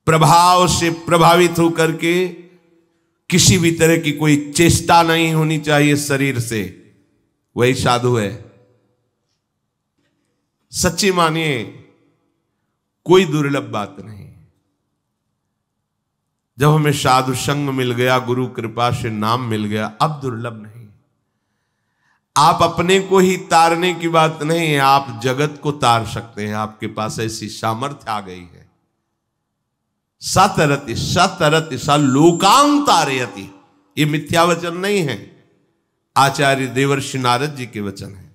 प्रभाव से प्रभावित होकर के किसी भी तरह की कोई चेष्टा नहीं होनी चाहिए शरीर से, वही साधु है। सच्ची मानिए, कोई दुर्लभ बात नहीं। जब हमें साधु संग मिल गया, गुरु कृपा से नाम मिल गया, अब दुर्लभ नहीं। आप अपने को ही तारने की बात नहीं है, आप जगत को तार सकते हैं। आपके पास ऐसी सामर्थ्य आ गई है। सतरति सतरति स लोकांग तारयति, ये मिथ्या वचन नहीं है, आचार्य देवर्षि नारद जी के वचन है।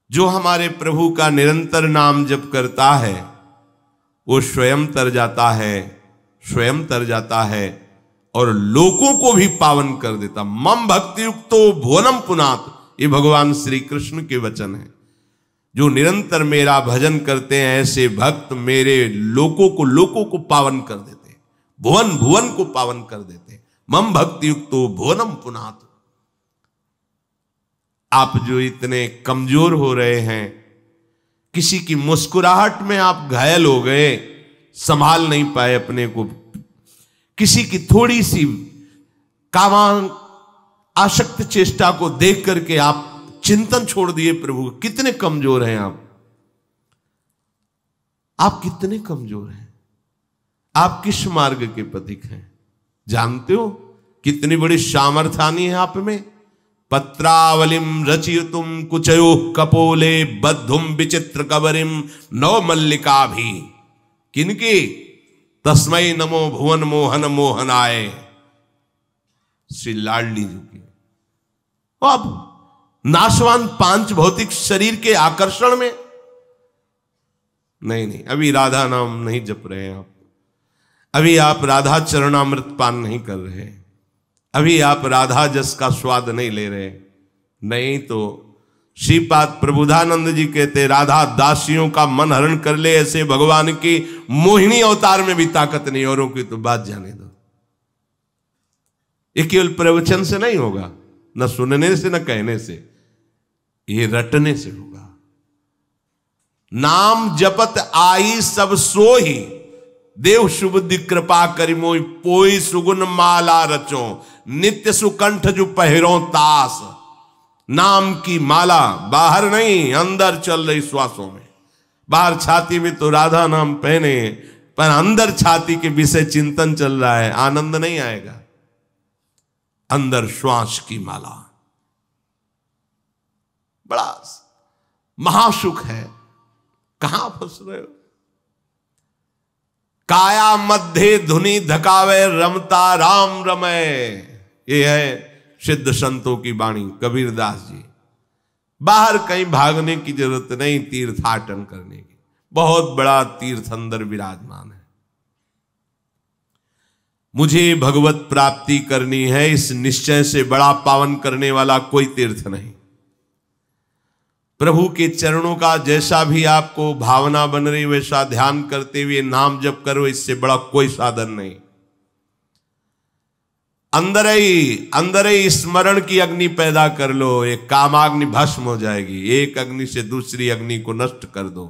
जो हमारे प्रभु का निरंतर नाम जप करता है वो स्वयं तर जाता है, स्वयं तर जाता है और लोगों को भी पावन कर देता। मम भक्ति युक्तो भुवनम पुनात, ये भगवान श्री कृष्ण के वचन है। जो निरंतर मेरा भजन करते हैं ऐसे भक्त मेरे लोकों को पावन कर देते हैं, भुवन भुवन को पावन कर देते हैं। मम भक्ति युक्तो भुवनम पुनात। आप जो इतने कमजोर हो रहे हैं, किसी की मुस्कुराहट में आप घायल हो गए, संभाल नहीं पाए अपने को, किसी की थोड़ी सी कामान आसक्त चेष्टा को देख करके आप चिंतन छोड़ दिए प्रभु। कितने कमजोर हैं आप कितने कमजोर हैं। आप किस मार्ग के पथिक हैं जानते हो? कितनी बड़ी सामर्थ्यानी है आप में। पत्रावलिम रचयितुम कुचयो कपोले बद्धुम विचित्र कबरिम नव मल्लिका भी किनकी तस्मै नमो भुवन मोहन मोहनाय, श्री लाडली जी की। अब नाशवान पांच भौतिक शरीर के आकर्षण में नहीं, अभी राधा नाम नहीं जप रहे हैं आप, अभी आप राधा चरणामृत पान नहीं कर रहे, अभी आप राधा जस का स्वाद नहीं ले रहे। नहीं तो श्रीपाद प्रबुधानंद जी कहते राधा दासियों का मन हरण कर ले, ऐसे भगवान की मोहिनी अवतार में भी ताकत नहीं, औरों की तो बात जाने दो। ये केवल प्रवचन से नहीं होगा, न सुनने से न कहने से, ये रटने से होगा। नाम जपत आई सब सोही, देव सुबुद्धि कृपा करी मोई, पोई सुगुन माला रचो, नित्य सुकंठ जो पहिरो तास। नाम की माला बाहर नहीं, अंदर चल रही श्वासों में। बाहर छाती में तो राधा नाम पहने, पर अंदर छाती के विषय चिंतन चल रहा है, आनंद नहीं आएगा। अंदर श्वास की माला बड़ा महासुख है। कहां फंस रहे हो? काया मध्य धुनी धकावे रमता राम रमय, ये है सिद्ध संतों की वाणी, कबीरदास जी। बाहर कहीं भागने की जरूरत नहीं, तीर्थाटन करने की। बहुत बड़ा तीर्थ अंदर विराजमान है। मुझे भगवत प्राप्ति करनी है, इस निश्चय से बड़ा पावन करने वाला कोई तीर्थ नहीं। प्रभु के चरणों का जैसा भी आपको भावना बन रही वैसा ध्यान करते हुए नाम जप करो, इससे बड़ा कोई साधन नहीं। अंदर ही स्मरण की अग्नि पैदा कर लो, एक कामाग्नि भस्म हो जाएगी। एक अग्नि से दूसरी अग्नि को नष्ट कर दो।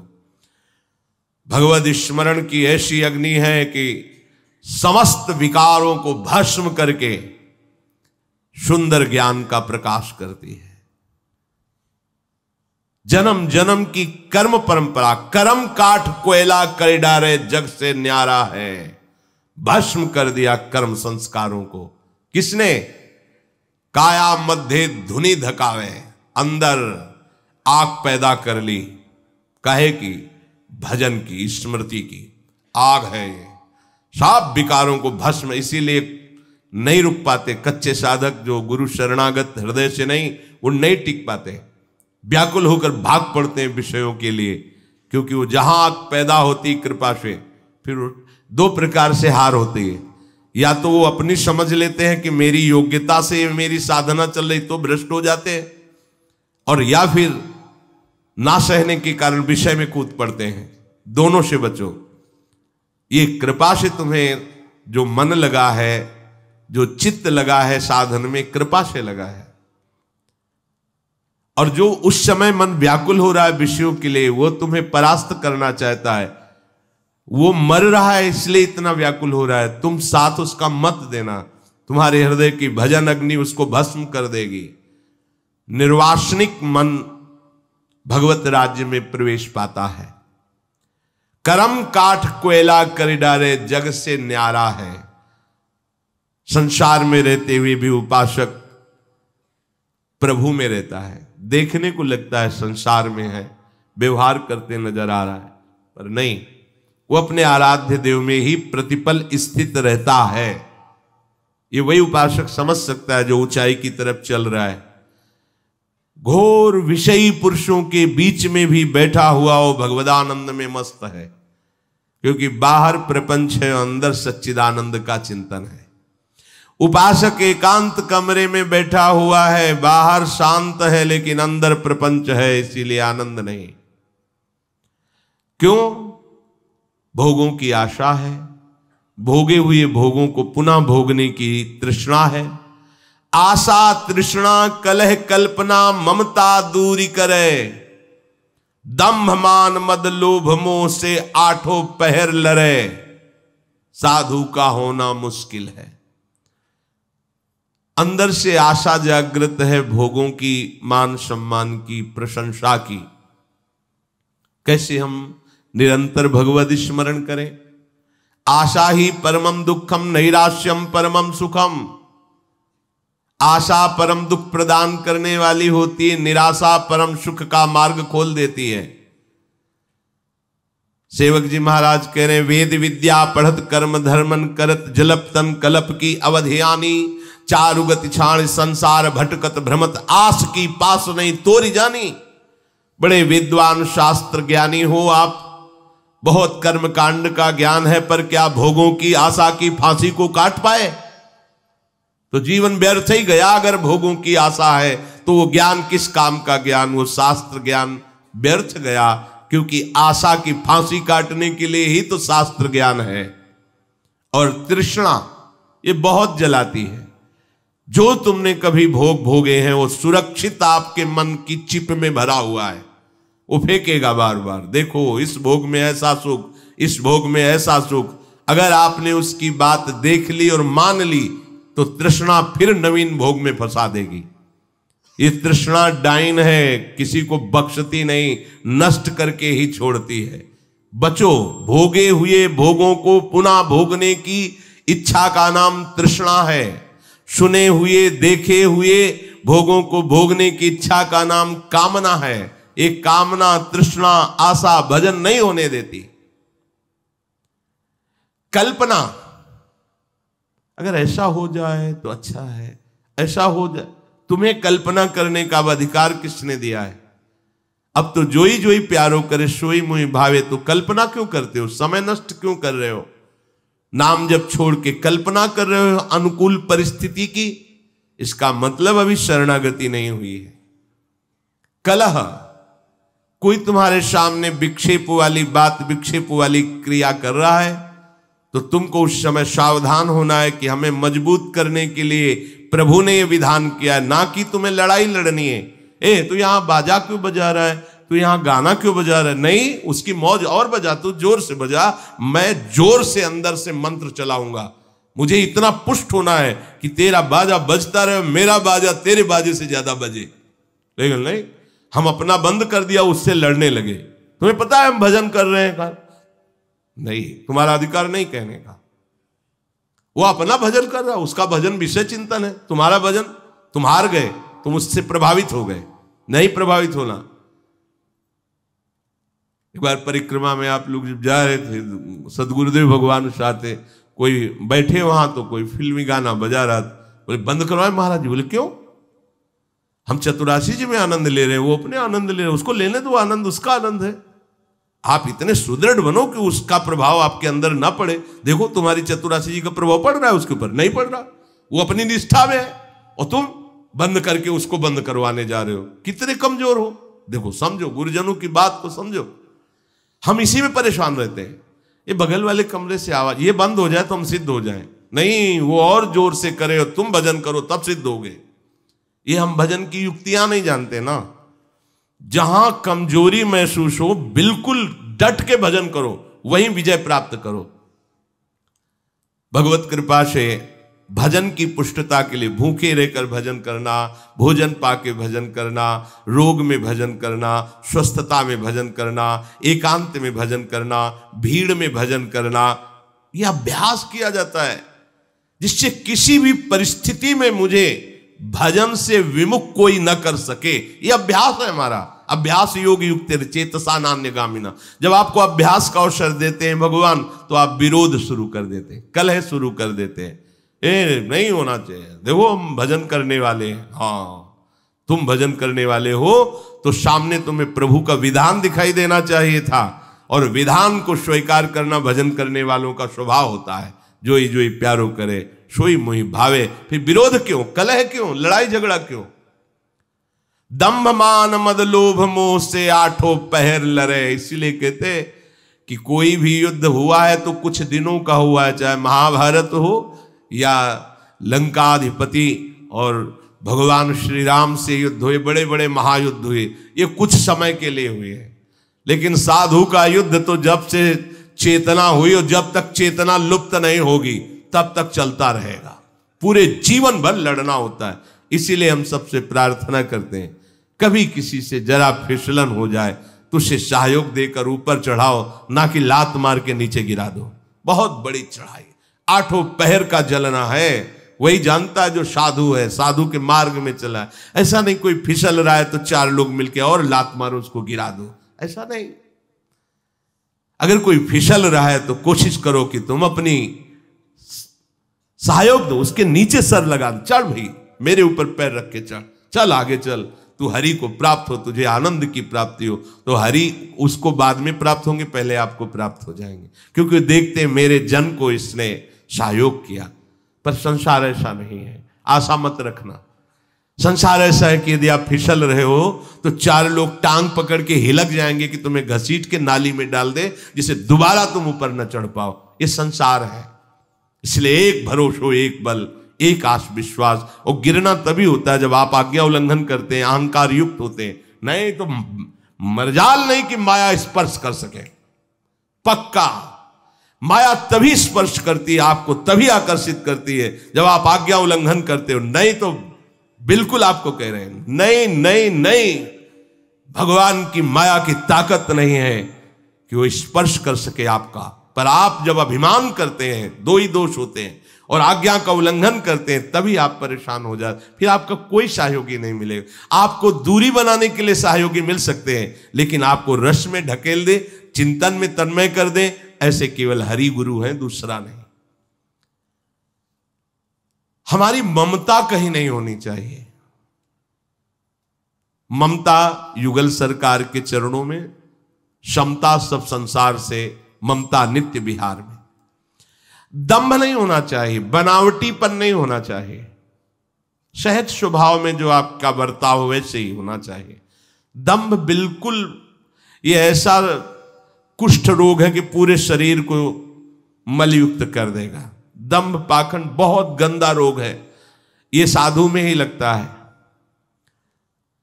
भगवत स्मरण की ऐसी अग्नि है कि समस्त विकारों को भस्म करके सुंदर ज्ञान का प्रकाश करती है। जन्म जन्म की कर्म परंपरा, कर्म काठ कोयला कर डारे जग से न्यारा है। भस्म कर दिया कर्म संस्कारों को। किसने? काया मध्य धुनी धकावे, अंदर आग पैदा कर ली। काहे की? भजन की, स्मृति की आग है ये। सब विकारों को भस्म, इसीलिए नहीं रुक पाते कच्चे साधक जो गुरु शरणागत हृदय से नहीं, वो नहीं टिक पाते, व्याकुल होकर भाग पड़ते हैं विषयों के लिए। क्योंकि वो जहां आग पैदा होती कृपा से, फिर दो प्रकार से हार होती है। या तो वो अपनी समझ लेते हैं कि मेरी योग्यता से मेरी साधना चल रही, तो भ्रष्ट हो जाते हैं, और या फिर ना सहने के कारण विषय में कूद पड़ते हैं। दोनों से बचो। ये कृपा से तुम्हें जो मन लगा है, जो चित्त लगा है साधन में, कृपा से लगा है। और जो उस समय मन व्याकुल हो रहा है विषयों के लिए, वो तुम्हें परास्त करना चाहता है, वो मर रहा है इसलिए इतना व्याकुल हो रहा है, तुम साथ उसका मत देना, तुम्हारे हृदय की भजन अग्नि उसको भस्म कर देगी। निर्वासनिक मन भगवत राज्य में प्रवेश पाता है। करम काठ कोयला कर डारे जग से न्यारा है। संसार में रहते हुए भी उपासक प्रभु में रहता है, देखने को लगता है संसार में है, व्यवहार करते नजर आ रहा है, पर नहीं, वो अपने आराध्य देव में ही प्रतिपल स्थित रहता है। ये वही उपासक समझ सकता है जो ऊंचाई की तरफ चल रहा है। घोर विषयी पुरुषों के बीच में भी बैठा हुआ वो भगवदानंद में मस्त है, क्योंकि बाहर प्रपंच है, अंदर सच्चिदानंद का चिंतन है। उपासक एकांत कमरे में बैठा हुआ है, बाहर शांत है लेकिन अंदर प्रपंच है, इसीलिए आनंद नहीं। क्यों? भोगों की आशा है, भोगे हुए भोगों को पुनः भोगने की तृष्णा है। आशा तृष्णा कलह कल्पना ममता दूरी करे, दंभ मान मद लोभ मोह से आठों पहर लड़े, साधु का होना मुश्किल है। अंदर से आशा जागृत है भोगों की, मान सम्मान की, प्रशंसा की। कैसे हम निरंतर भगवद स्मरण करें? आशा ही परमम दुखम नैराश्यम परमम सुखम। आशा परम दुख प्रदान करने वाली होती है, निराशा परम सुख का मार्ग खोल देती है। सेवक जी महाराज कह रहे, वेद विद्या पढ़त कर्म धर्मन करत, जलप तन कलप की अवधियानी, चारुगति छाण संसार भटकत भ्रमत, आस की पास नहीं तोरी जानी। बड़े विद्वान शास्त्र ज्ञानी हो आप, बहुत कर्म कांड का ज्ञान है, पर क्या भोगों की आशा की फांसी को काट पाए? तो जीवन व्यर्थ ही गया। अगर भोगों की आशा है तो वो ज्ञान किस काम का ज्ञान? वो शास्त्र ज्ञान व्यर्थ गया, क्योंकि आशा की फांसी काटने के लिए ही तो शास्त्र ज्ञान है। और तृष्णा ये बहुत जलाती है। जो तुमने कभी भोग भोगे हैं वो सुरक्षित आपके मन की चिप में भरा हुआ है, वो फेंकेगा बार बार। देखो इस भोग में ऐसा सुख, इस भोग में ऐसा सुख। अगर आपने उसकी बात देख ली और मान ली तो तृष्णा फिर नवीन भोग में फंसा देगी। ये तृष्णा डाइन है, किसी को बख्शती नहीं, नष्ट करके ही छोड़ती है। बचो, भोगे हुए भोगों को पुनः भोगने की इच्छा का नाम तृष्णा है। सुने हुए देखे हुए भोगों को भोगने की इच्छा का नाम कामना है। एक कामना, तृष्णा, आशा भजन नहीं होने देती। कल्पना, अगर ऐसा हो जाए तो अच्छा है, ऐसा हो जाए। तुम्हें कल्पना करने का अधिकार किसने दिया है? अब तो जोई जोई प्यारो करे सोई मुई भावे, तो कल्पना क्यों करते हो? समय नष्ट क्यों कर रहे हो? नाम जब छोड़ के कल्पना कर रहे हो अनुकूल परिस्थिति की, इसका मतलब अभी शरणागति नहीं हुई है। कलह, कोई तुम्हारे सामने विक्षेप वाली बात, विक्षेप वाली क्रिया कर रहा है तो तुमको उस समय सावधान होना है कि हमें मजबूत करने के लिए प्रभु ने यह विधान किया, ना कि तुम्हें लड़ाई लड़नी है। तू यहां बाजा क्यों बजा रहा है, तू यहां गाना क्यों बजा रहा है? नहीं, उसकी मौज और बजा, तू जोर से बजा। मैं जोर से अंदर से मंत्र चलाऊंगा। मुझे इतना पुष्ट होना है कि तेरा बाजा बजता रहे, मेरा बाजा तेरे बाजे से ज्यादा बजे। लेकिन नहीं, हम अपना बंद कर दिया, उससे लड़ने लगे। तुम्हें पता है हम भजन कर रहे हैं? नहीं, तुम्हारा अधिकार नहीं कहने का। वो अपना भजन कर रहा, उसका भजन विषय चिंतन है। तुम्हारा भजन, तुम हार गए, तुम उससे प्रभावित हो गए। नहीं प्रभावित होना। एक बार परिक्रमा में आप लोग जब जा रहे थे, सदगुरुदेव भगवान साथ, कोई बैठे वहां तो कोई फिल्मी गाना बजा रहा था। बोले बंद करवाए महाराज जी। बोले क्यों? हम चतुरासी जी में आनंद ले रहे हैं, वो अपने आनंद ले रहे हैं, उसको लेने दो आनंद, उसका आनंद है। आप इतने सुदृढ़ बनो कि उसका प्रभाव आपके अंदर ना पड़े। देखो तुम्हारी चतुरासी जी का प्रभाव पड़ रहा है उसके ऊपर? नहीं पड़ रहा, वो अपनी निष्ठा में है, और तुम बंद करके उसको बंद करवाने जा रहे हो। कितने कमजोर हो। देखो, समझो, गुरुजनों की बात को समझो। हम इसी में परेशान रहते हैं। ये बगल वाले कमरे से आवाज, ये बंद हो जाए तो हम सिद्ध हो जाएं। नहीं, वो और जोर से करे और तुम भजन करो तब सिद्ध होगे। ये हम भजन की युक्तियां नहीं जानते ना। जहां कमजोरी महसूस हो बिल्कुल डट के भजन करो, वहीं विजय प्राप्त करो। भगवत कृपा से भजन की पुष्टता के लिए भूखे रहकर भजन करना, भोजन पाके भजन करना, रोग में भजन करना, स्वस्थता में भजन करना, एकांत में भजन करना, भीड़ में भजन करना, यह अभ्यास किया जाता है जिससे किसी भी परिस्थिति में मुझे भजन से विमुख कोई न कर सके। यह अभ्यास है हमारा। अभ्यास योग युक्त चेतसा नान्यगामिना। जब आपको अभ्यास का अवसर देते हैं भगवान तो आप विरोध शुरू कर देते हैं, कलह शुरू कर देते हैं। नहीं होना चाहिए, देखो हम भजन करने वाले हैं। हाँ, तुम भजन करने वाले हो तो सामने तुम्हें प्रभु का विधान दिखाई देना चाहिए था, और विधान को स्वीकार करना भजन करने वालों का स्वभाव होता है। जोई जोई प्यारो करे सोई मोहि भावे। फिर विरोध क्यों, कलह क्यों, लड़ाई झगड़ा क्यों? दंभ मान मद लोभ मोह से आठों पहर लड़े। इसीलिए कहते कि कोई भी युद्ध हुआ है तो कुछ दिनों का हुआ है, चाहे महाभारत हो या लंकाधिपति और भगवान श्री राम से युद्ध हुए, बड़े बड़े महायुद्ध हुए, ये कुछ समय के लिए हुए हैं। लेकिन साधु का युद्ध तो जब से चेतना हुई और जब तक चेतना लुप्त नहीं होगी तब तक चलता रहेगा। पूरे जीवन भर लड़ना होता है। इसीलिए हम सबसे प्रार्थना करते हैं, कभी किसी से जरा फिसलन हो जाए तो उसे सहयोग देकर ऊपर चढ़ाओ, ना कि लात मार के नीचे गिरा दो। बहुत बड़ी चढ़ाई, आठों पहर का जलना है। वही जानता है जो साधु है, साधु के मार्ग में चला है। ऐसा नहीं कोई फिसल रहा है तो चार लोग मिलके और लात मारो उसको गिरा दो, ऐसा नहीं। अगर कोई फिसल रहा है तो कोशिश करो कि तुम अपनी सहयोग दो, उसके नीचे सर लगा दो, चल भाई मेरे ऊपर पैर रख के चल, चल आगे चल, तू हरि को प्राप्त हो, तुझे आनंद की प्राप्ति हो। तो हरि उसको बाद में प्राप्त होंगे, पहले आपको प्राप्त हो जाएंगे, क्योंकि देखते हैं मेरे जन को इसने सहयोग किया। पर संसार ऐसा नहीं है, आशा मत रखना। संसार ऐसा है कि यदि आप फिसल रहे हो तो चार लोग टांग पकड़ के हिलक जाएंगे कि तुम्हें घसीट के नाली में डाल दे, जिसे दोबारा तुम ऊपर न चढ़ पाओ। ये संसार है। इसलिए एक भरोसो, एक बल, एक आस विश्वास। और गिरना तभी होता है जब आप आज्ञा उल्लंघन करते हैं, अहंकार युक्त होते हैं। नहीं तो मरजाल नहीं कि माया स्पर्श कर सके। पक्का माया तभी स्पर्श करती है, आपको तभी आकर्षित करती है जब आप आज्ञा उल्लंघन करते हो। नहीं तो बिल्कुल आपको कह रहे हैं, नहीं नहीं नहीं, भगवान की माया की ताकत नहीं है कि वो स्पर्श कर सके आपका। पर आप जब अभिमान करते हैं, दो ही दोष होते हैं, और आज्ञा का उल्लंघन करते हैं, तभी आप परेशान हो जाते। फिर आपका कोई सहयोगी नहीं मिलेगा। आपको दूरी बनाने के लिए सहयोगी मिल सकते हैं, लेकिन आपको रस में ढकेल दे, चिंतन में तन्मय कर दे, ऐसे केवल हरि गुरु हैं, दूसरा नहीं। हमारी ममता कहीं नहीं होनी चाहिए। ममता युगल सरकार के चरणों में, समता सब संसार से, ममता नित्य बिहार में। दंभ नहीं होना चाहिए, बनावटीपन नहीं होना चाहिए। सहज स्वभाव में जो आपका बर्ताव वैसे ही होना चाहिए। दंभ बिल्कुल, ये ऐसा कुष्ठ रोग है कि पूरे शरीर को मलयुक्त कर देगा। दंभ पाखंड बहुत गंदा रोग है। ये साधु में ही लगता है।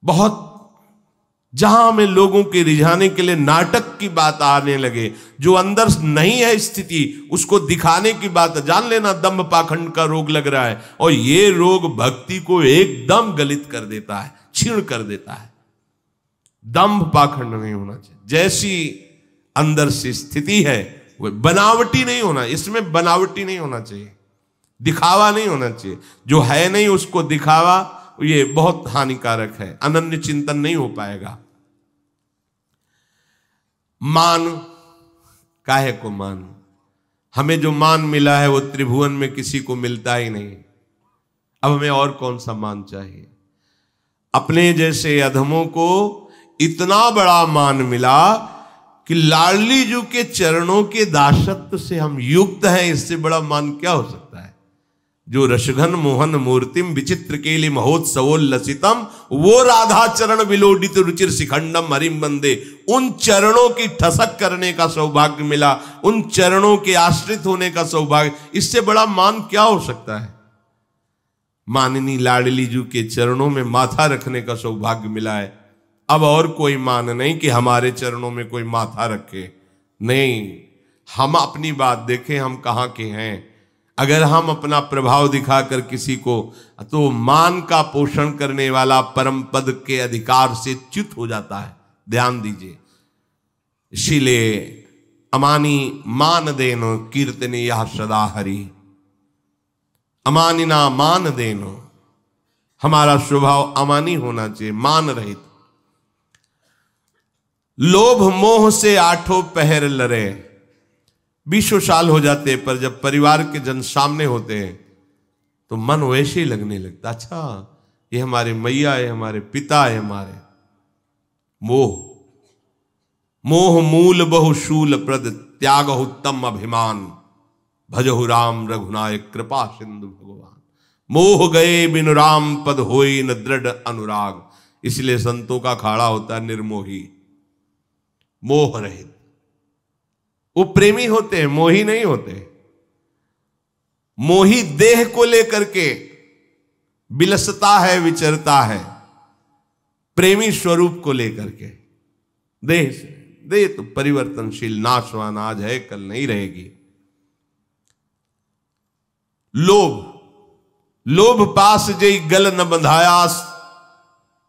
बहुत जहां हमें लोगों के रिझाने के लिए नाटक की बात आने लगे, जो अंदर नहीं है स्थिति उसको दिखाने की बात, जान लेना दंभ पाखंड का रोग लग रहा है। और ये रोग भक्ति को एकदम गलित कर देता है, छीण कर देता है। दंभ पाखंड नहीं होना चाहिए। जैसी अंदर से स्थिति है वो बनावटी नहीं होना, इसमें बनावटी नहीं होना चाहिए, दिखावा नहीं होना चाहिए। जो है नहीं उसको दिखावा, ये बहुत हानिकारक है, अनन्य चिंतन नहीं हो पाएगा। मान, काहे को मान? हमें जो मान मिला है वो त्रिभुवन में किसी को मिलता ही नहीं। अब हमें और कौन सा मान चाहिए? अपने जैसे अधमों को इतना बड़ा मान मिला कि लाडली जी के चरणों के दासत्व से हम युक्त हैं। इससे बड़ा मान क्या हो सकता है? जो रसघन मोहन मूर्तिम विचित्र केली महोत्सवोल्लसितम, वो राधा चरण विलोडित रुचिर शिखंडम हरिम बंदे। उन चरणों की ठसक करने का सौभाग्य मिला, उन चरणों के आश्रित होने का सौभाग्य। इससे बड़ा मान क्या हो सकता है? माननी लाडली जी के चरणों में माथा रखने का सौभाग्य मिला है। अब और कोई मान नहीं कि हमारे चरणों में कोई माथा रखे। नहीं, हम अपनी बात देखें, हम कहाँ के हैं। अगर हम अपना प्रभाव दिखाकर किसी को, तो मान का पोषण करने वाला परम पद के अधिकार से च्युत हो जाता है। ध्यान दीजिए। इसीलिए अमानी मान देनो कीर्तने यह सदा हरि, अमानिना मान देनो। हमारा स्वभाव अमानी होना चाहिए, मान रहित। लोभ मोह से आठों पहर लड़े। 20 साल हो जाते, पर जब परिवार के जन सामने होते हैं तो मन वैसे ही लगने लगता, अच्छा ये हमारे मैया है, हमारे पिता है, हमारे। मोह मोह मूल बहुशूल प्रद, त्याग उत्तम अभिमान, भजहु राम रघुनायक कृपा सिंधु भगवान। मोह गए बिनु राम पद होई न दृढ़ अनुराग। इसलिए संतों का खाड़ा होता है निर्मोही, मोह रहित। वो प्रेमी होते हैं, मोही नहीं होते। मोही देह को लेकर के बिलसता है, विचरता है। प्रेमी स्वरूप को लेकर के, देह से। देह तो परिवर्तनशील, नाशवान, आज है कल नहीं रहेगी। लोभ लोभ पास जई गल न बंधाया,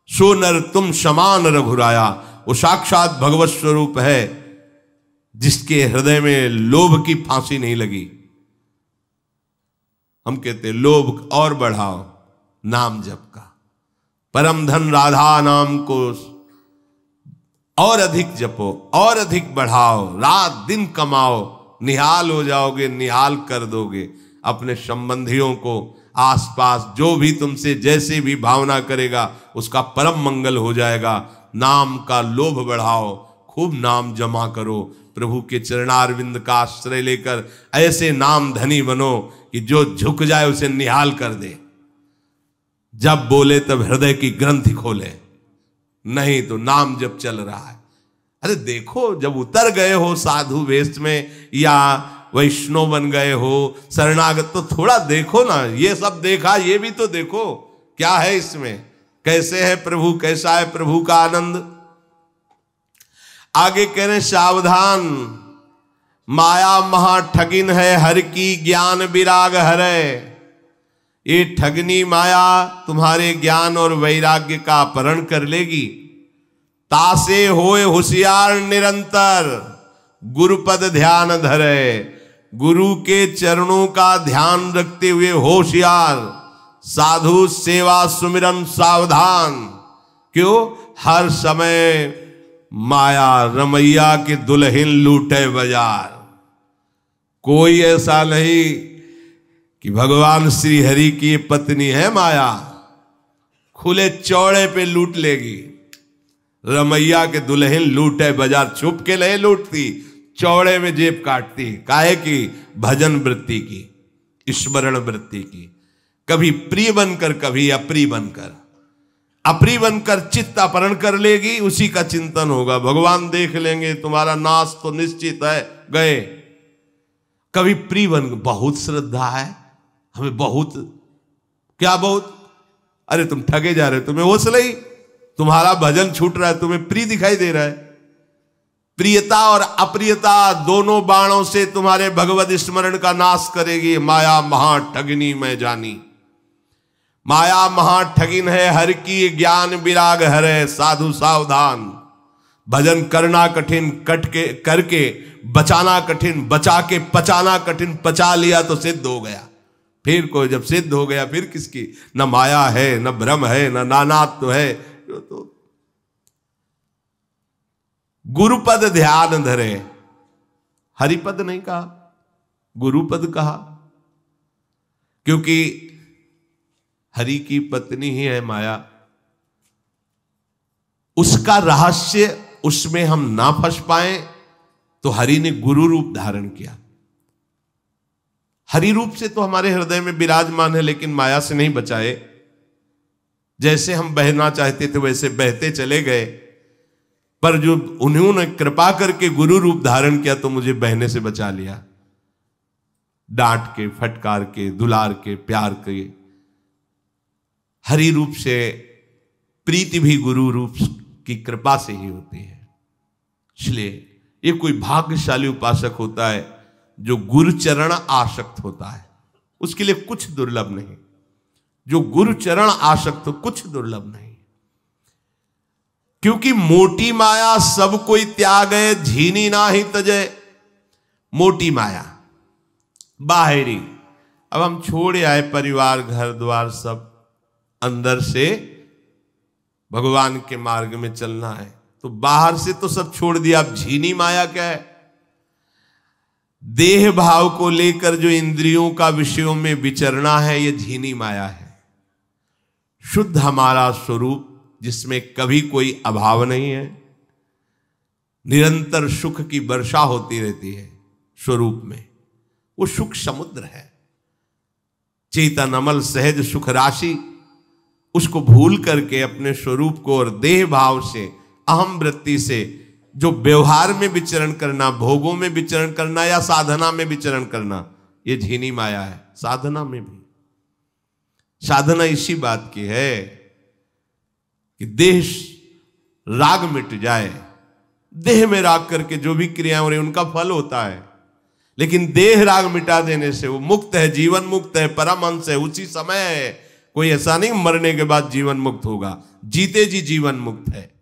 सो नर तुम समान रघुराया। वो साक्षात भगवत स्वरूप है, जिसके हृदय में लोभ की फांसी नहीं लगी। हम कहते लोभ और बढ़ाओ, नाम जप का। परम धन राधा नाम को और अधिक जपो, और अधिक बढ़ाओ, रात दिन कमाओ, निहाल हो जाओगे, निहाल कर दोगे अपने संबंधियों को। आसपास जो भी तुमसे जैसे भी भावना करेगा, उसका परम मंगल हो जाएगा। नाम का लोभ बढ़ाओ, खूब नाम जमा करो। प्रभु के चरणारविंद का आश्रय लेकर ऐसे नाम धनी बनो कि जो झुक जाए उसे निहाल कर दे। जब बोले तब हृदय की ग्रंथि खोले, नहीं तो नाम जब चल रहा है। अरे देखो, जब उतर गए हो साधु वेश में या वैष्णव बन गए हो, शरणागत, तो थोड़ा देखो ना। ये सब देखा, ये भी तो देखो क्या है इसमें, कैसे है प्रभु, कैसा है प्रभु का आनंद। आगे कह रहे सावधान, माया महा ठगिन है, हर की ज्ञान विराग हरे। ये ठगनी माया तुम्हारे ज्ञान और वैराग्य का अपहरण कर लेगी। तासे होए होशियार निरंतर, गुरुपद ध्यान धरे। गुरु के चरणों का ध्यान रखते हुए होशियार, साधु सेवा सुमिरन सावधान। क्यों? हर समय माया रमैया के दुल्हन लूटे बाजार। कोई ऐसा नहीं कि भगवान श्री हरि की पत्नी है माया, खुले चौड़े पे लूट लेगी। रमैया के दुल्हन लूटे बाजार, छुप के नहीं लूटती, चौड़े में जेब काटती। काहे की? भजन वृत्ति की, स्मरण वृत्ति की। कभी प्रिय बनकर, कभी अप्रिय बनकर। अप्रिय बनकर चित्त अपहरण कर लेगी, उसी का चिंतन होगा। भगवान देख लेंगे, तुम्हारा नाश तो निश्चित है, गए। कभी प्रिय बन, बहुत श्रद्धा है हमें, बहुत, क्या बहुत? अरे तुम ठगे जा रहे हो, तुम्हें होश नहीं, तुम्हारा भजन छूट रहा है, तुम्हें प्रिय दिखाई दे रहा है। प्रियता और अप्रियता दोनों बाणों से तुम्हारे भगवत स्मरण का नाश करेगी। माया महा ठगिनी मैं जानी, माया महा ठगिन है, हर की ज्ञान विराग हरे। साधु सावधान, भजन करना कठिन, कट के करके बचाना कठिन, बचा के पचाना कठिन। पचा लिया तो सिद्ध हो गया। फिर कोई जब सिद्ध हो गया, फिर किसकी? न माया है, न भ्रम है, न नानात्व है। तो गुरुपद ध्यान धरे। हरिपद नहीं कहा, गुरुपद कहा, क्योंकि हरि की पत्नी ही है माया। उसका रहस्य उसमें हम ना फंस पाए, तो हरि ने गुरु रूप धारण किया। हरि रूप से तो हमारे हृदय में विराजमान है, लेकिन माया से नहीं बचाए। जैसे हम बहना चाहते थे वैसे बहते चले गए, पर जो उन्होंने कृपा करके गुरु रूप धारण किया तो मुझे बहने से बचा लिया। डांट के, फटकार के, दुलार के, प्यार के। हरि रूप से प्रीति भी गुरु रूप की कृपा से ही होती है। इसलिए ये कोई भाग्यशाली उपासक होता है जो गुरुचरण आसक्त होता है, उसके लिए कुछ दुर्लभ नहीं। जो गुरुचरण आसक्त हो, कुछ दुर्लभ नहीं। क्योंकि मोटी माया सब कोई त्यागे, झीनी ना ही तजे। मोटी माया बाहरी, अब हम छोड़ आए परिवार घर द्वार सब, अंदर से भगवान के मार्ग में चलना है तो बाहर से तो सब छोड़ दिया। अब झीनी माया क्या है? देह भाव को लेकर जो इंद्रियों का विषयों में विचरना है, ये झीनी माया है। शुद्ध हमारा स्वरूप जिसमें कभी कोई अभाव नहीं है, निरंतर सुख की वर्षा होती रहती है स्वरूप में, वो सुख समुद्र है। चेतन अमल सहज सुख राशि, उसको भूल करके अपने स्वरूप को और देह भाव से, अहम वृत्ति से जो व्यवहार में विचरण करना, भोगों में विचरण करना या साधना में विचरण करना, ये झीनी माया है। साधना में भी, साधना इसी बात की है कि देह राग मिट जाए। देह में राग करके जो भी क्रियाएं हो रही उनका फल होता है, लेकिन देह राग मिटा देने से वो मुक्त है, जीवन मुक्त है, परमहंस है, उसी समय है। कोई ऐसा नहीं मरने के बाद जीवन मुक्त होगा, जीते जी जीवन मुक्त है।